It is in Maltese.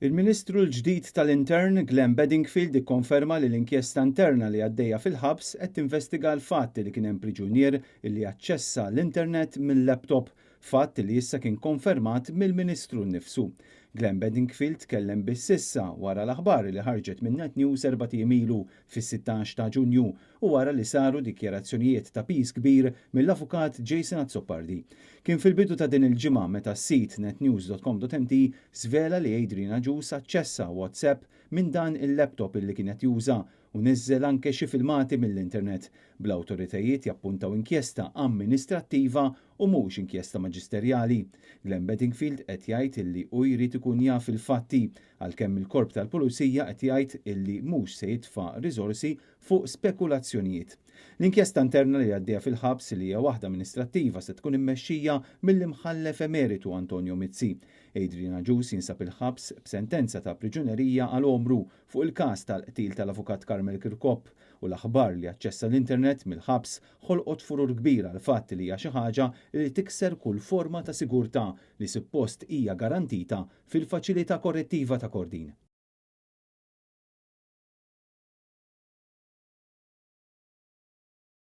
Il-Ministru l-ġdid tal-Intern Glenn Bedingfield ikkonferma li l-inkjesta interna li għaddejja fil-ħabs qed tinvestiga l-fatt li kien hemm priġunier li aċċessa l-internet mill-laptop, fatt li issa kien konfermat mill-Ministru nnifsu. Glenn Bedingfield tkellem bis-sissa wara l-aħbar li ħarġet minn Net News 4 ilu fis-16 ta' Ġunju u wara li saru dikjarazzjonijiet ta' pis kbir mill-avukat Jason Azzopardi. Kien fil-bidu ta' din il-ġimgħa meta s-sit netnews.com.mt svela li Adrian Agius aċċessa WhatsApp minn dan il-laptop illi kienet juża u niżżel anke xi filmati mill-internet. Bl-awtoritajiet jappuntaw inkjesta amministrattiva u mhux inkjesta maġisterjali. Glenn Bedingfield qed jgħid illi hu jrid ikun jaf il-fatti għalkemm il-korp tal-Pulizija qed jgħid illi mhux se jitfa' riżorsi fuq spekulazzjonijiet. L-inkjesta interna li għaddejja fil-ħabs li hija waħda amministrattiva se tkun immexxija mill-imħallef emeritu Antonio Mizzi. Adrian Agius jinsab il-ħabs b'sentenza ta' priġunerija għal omru fuq il-każ tal-qtil tal-avukat Carmel Kirkop u l-aħbar li aċċessa l-internet mill-ħabs ħolqot furur kbira għal fatt li hija xi ħaġa li tikser kull forma ta' sigurtà li suppost hija garantita fil-faċilità korrettiva ta' Kordin.